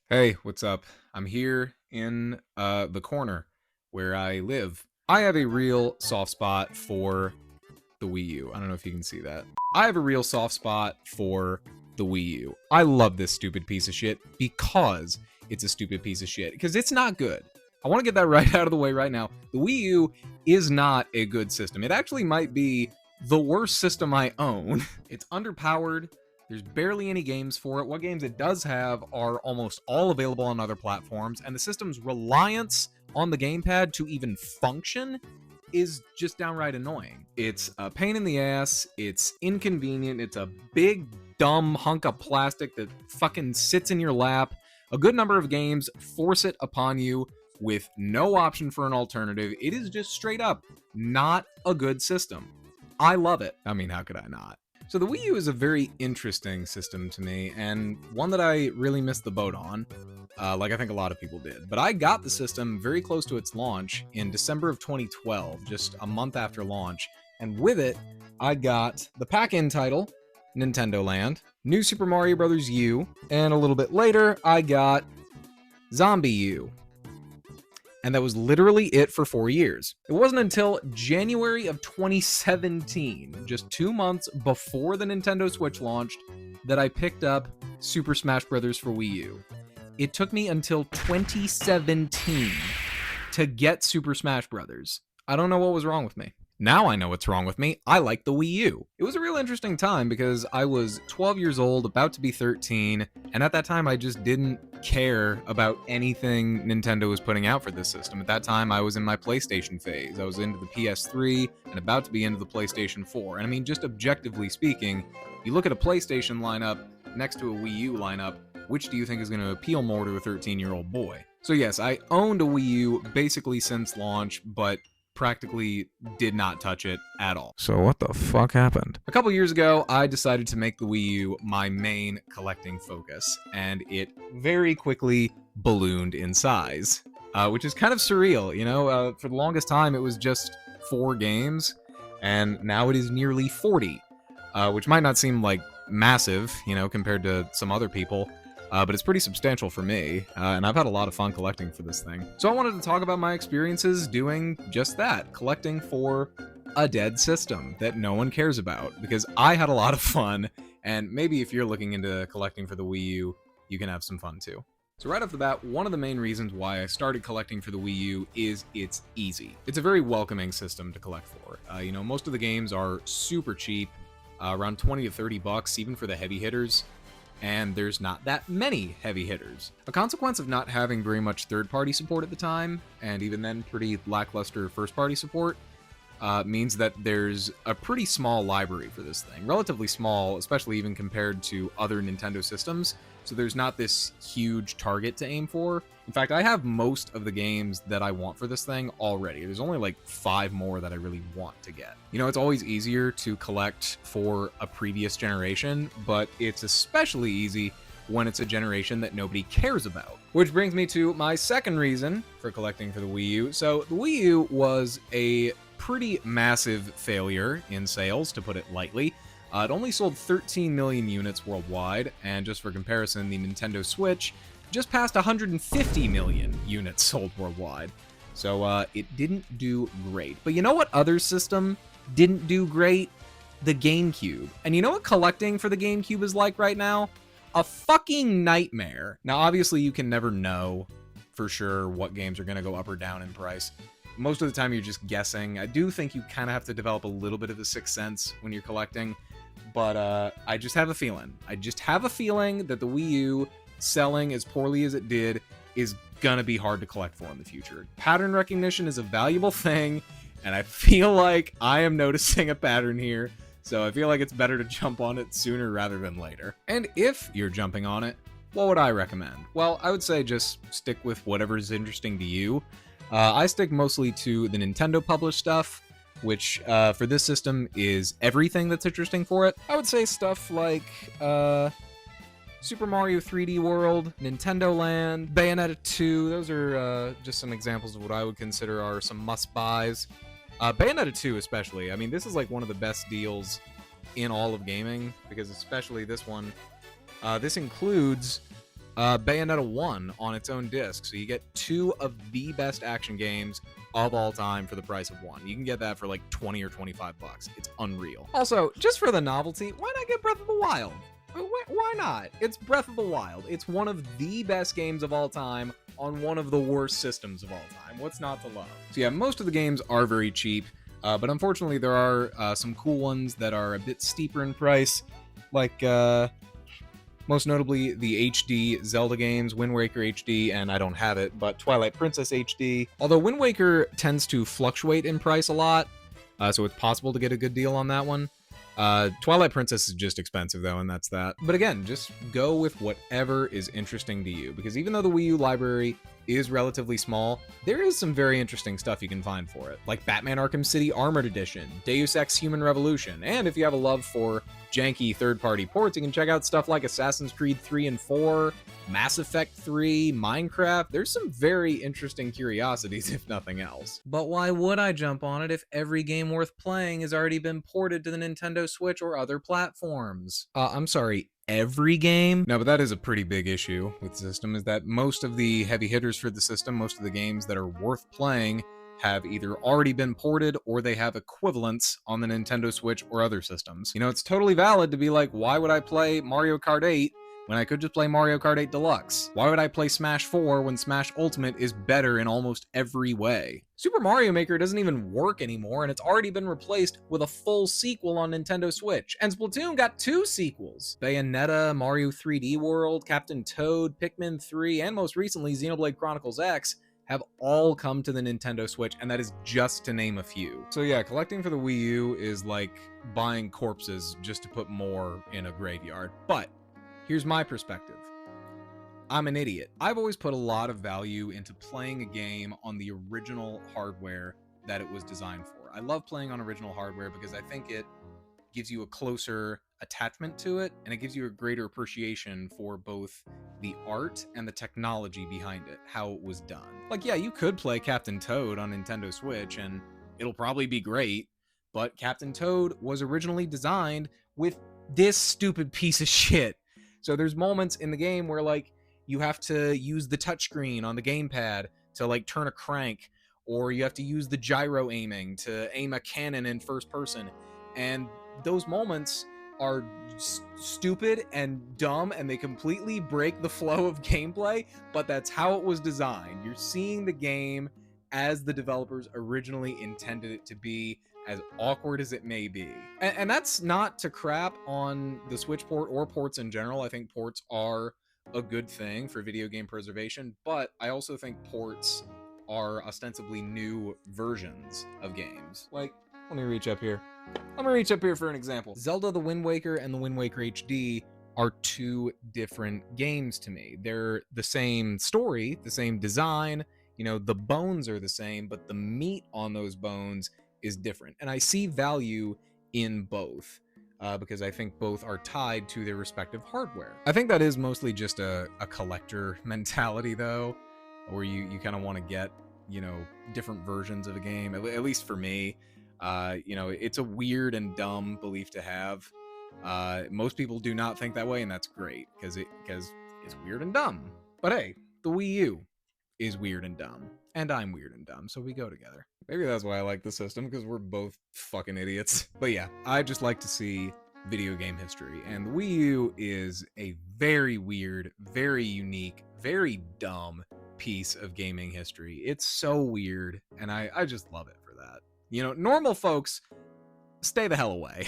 Hey, what's up? I'm here in the corner where I live. I have a real soft spot for the Wii U. I don't know if you can see that. I have a real soft spot for the Wii U. I love this stupid piece of shit because it's a stupid piece of shit. Because it's not good. I want to get that right out of the way right now. The Wii U is not a good system. It actually might be the worst system I own. It's underpowered. There's barely any games for it. What games it does have are almost all available on other platforms, and the system's reliance on the gamepad to even function is just downright annoying. It's a pain in the ass, it's inconvenient, it's a big, dumb hunk of plastic that fucking sits in your lap. A good number of games force it upon you with no option for an alternative. It is just straight up not a good system. I love it. I mean, how could I not? So the Wii U is a very interesting system to me, and one that I really missed the boat on, like I think a lot of people did. But I got the system very close to its launch in December of 2012, just a month after launch, and with it, I got the pack-in title, Nintendo Land, New Super Mario Bros. U, and a little bit later, I got Zombie U, and that was literally it for 4 years. It wasn't until January of 2017, just 2 months before the Nintendo Switch launched, that I picked up Super Smash Bros. For Wii U. It took me until 2017 to get Super Smash Bros. I don't know what was wrong with me. Now I know what's wrong with me. I like the Wii U. It was a real interesting time because I was 12 years old, about to be 13, and at that time I just didn't care about anything Nintendo was putting out for this system. At that time I was in my PlayStation phase. I was into the PS3 and about to be into the PlayStation 4. And I mean, just objectively speaking, you look at a PlayStation lineup next to a Wii U lineup, which do you think is going to appeal more to a 13-year-old boy? So yes, I owned a Wii U basically since launch, but practically did not touch it at all. So what the fuck happened? A couple years ago, I decided to make the Wii U my main collecting focus, and it very quickly ballooned in size, which is kind of surreal. You know, for the longest time, it was just 4 games, and now it is nearly 40, which might not seem like massive, you know, compared to some other people, but it's pretty substantial for me, and I've had a lot of fun collecting for this thing. So I wanted to talk about my experiences doing just that, collecting for a dead system that no one cares about, because I had a lot of fun, and maybe if you're looking into collecting for the Wii U, you can have some fun too. So right off the bat, one of the main reasons why I started collecting for the Wii U is it's easy. It's a very welcoming system to collect for. You know, most of the games are super cheap, around 20 to 30 bucks, even for the heavy hitters, and there's not that many heavy hitters. A consequence of not having very much third-party support at the time, and even then pretty lackluster first-party support, means that there's a pretty small library for this thing. Relatively small, especially even compared to other Nintendo systems, so there's not this huge target to aim for. In fact, I have most of the games that I want for this thing already. There's only like 5 more that I really want to get. You know, it's always easier to collect for a previous generation, but it's especially easy when it's a generation that nobody cares about. Which brings me to my second reason for collecting for the Wii U. So the Wii U was a pretty massive failure in sales, to put it lightly. It only sold 13 million units worldwide, and just for comparison, the Nintendo Switch just passed 150 million units sold worldwide. So it didn't do great. But you know what other system didn't do great? The GameCube. And you know what collecting for the GameCube is like right now? A fucking nightmare. Now, obviously, you can never know for sure what games are going to go up or down in price. Most of the time, you're just guessing. I do think you kind of have to develop a little bit of the sixth sense when you're collecting. But I just have a feeling. I just have a feeling that the Wii U, selling as poorly as it did, is gonna be hard to collect for in the future. Pattern recognition is a valuable thing, and I feel like I am noticing a pattern here, so I feel like it's better to jump on it sooner rather than later. And if you're jumping on it, what would I recommend? Well, I would say just stick with whatever is interesting to you. I stick mostly to the Nintendo published stuff, which for this system is everything that's interesting for it. I would say stuff like Super Mario 3D World, Nintendo Land, Bayonetta 2. Those are just some examples of what I would consider are some must-buys. Bayonetta 2 especially. I mean, this is like one of the best deals in all of gaming, because especially this one, this includes Bayonetta 1 on its own disc. So you get 2 of the best action games of all time for the price of 1. You can get that for like 20 or 25 bucks. It's unreal. Also, just for the novelty, why not get Breath of the Wild? Why not? It's Breath of the Wild. It's one of the best games of all time on one of the worst systems of all time. What's not to love? So yeah, most of the games are very cheap, but unfortunately there are some cool ones that are a bit steeper in price, like most notably the HD Zelda games, Wind Waker HD, and I don't have it, but Twilight Princess HD. Although Wind Waker tends to fluctuate in price a lot, so it's possible to get a good deal on that one. Twilight Princess is just expensive though, and that's that. But again, just go with whatever is interesting to you, because even though the Wii U library is relatively small, there is some very interesting stuff you can find for it, like Batman Arkham City Armored Edition, Deus Ex Human Revolution, and if you have a love for janky third-party ports, you can check out stuff like Assassin's Creed 3 and 4, Mass Effect 3, Minecraft. There's some very interesting curiosities, if nothing else. But why would I jump on it if every game worth playing has already been ported to the Nintendo Switch or other platforms? I'm sorry, every game? No, but that is a pretty big issue with the system, is that most of the heavy hitters for the system, most of the games that are worth playing, have either already been ported or they have equivalents on the Nintendo Switch or other systems. You know, it's totally valid to be like, why would I play Mario Kart 8 when I could just play Mario Kart 8 Deluxe? Why would I play Smash 4 when Smash Ultimate is better in almost every way? Super Mario Maker doesn't even work anymore, and it's already been replaced with a full sequel on Nintendo Switch. And Splatoon got 2 sequels. Bayonetta, Mario 3D World, Captain Toad, Pikmin 3, and most recently Xenoblade Chronicles X have all come to the Nintendo Switch, and that is just to name a few. So yeah, collecting for the Wii U is like buying corpses just to put more in a graveyard. But here's my perspective. I'm an idiot. I've always put a lot of value into playing a game on the original hardware that it was designed for. I love playing on original hardware because I think it gives you a closer attachment to it, and it gives you a greater appreciation for both the art and the technology behind it, how it was done. Like, yeah, you could play Captain Toad on Nintendo Switch, and it'll probably be great, but Captain Toad was originally designed with this stupid piece of shit. So there's moments in the game where, like, you have to use the touchscreen on the gamepad to, like, turn a crank, or you have to use the gyro aiming to aim a cannon in first person, and those moments are stupid and dumb, and they completely break the flow of gameplay, but that's how it was designed. You're seeing the game as the developers originally intended it to be, as awkward as it may be. And that's not to crap on the Switch port or ports in general. I think ports are a good thing for video game preservation, but I also think ports are ostensibly new versions of games. Like, let me reach up here. Let me reach up here for an example. Zelda the Wind Waker and the Wind Waker HD are 2 different games to me. They're the same story, the same design, you know, the bones are the same, but the meat on those bones is different. And I see value in both, because I think both are tied to their respective hardware. I think that is mostly just a collector mentality, though, where you kind of want to get, you know, different versions of a game, at least for me. You know, it's a weird and dumb belief to have. Most people do not think that way, and that's great, because it's weird and dumb. But hey, the Wii U is weird and dumb, and I'm weird and dumb, so we go together. Maybe that's why I like the system, because we're both fucking idiots. But yeah, I just like to see video game history, and the Wii U is a very weird, very unique, very dumb piece of gaming history. It's so weird, and I just love it for that. You know, normal folks, stay the hell away.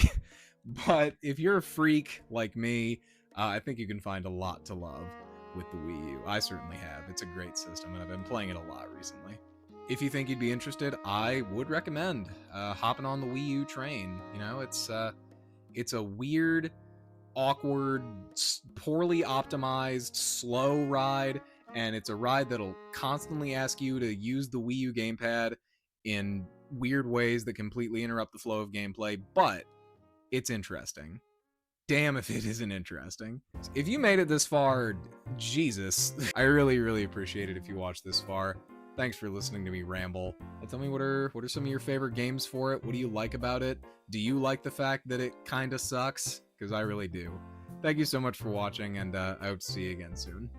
But if you're a freak like me, I think you can find a lot to love with the Wii U. I certainly have. It's a great system, and I've been playing it a lot recently. If you think you'd be interested, I would recommend hopping on the Wii U train. You know, it's a weird, awkward, poorly optimized, slow ride, and it's a ride that'll constantly ask you to use the Wii U gamepad in weird ways that completely interrupt the flow of gameplay, but it's interesting. Damn if it isn't interesting. If you made it this far, Jesus, I really appreciate it if you watched this far. Thanks for listening to me ramble. Tell me what are some of your favorite games for it? What do you like about it? Do you like the fact that it kinda sucks? Because I really do. Thank you so much for watching, and I hope to see you again soon.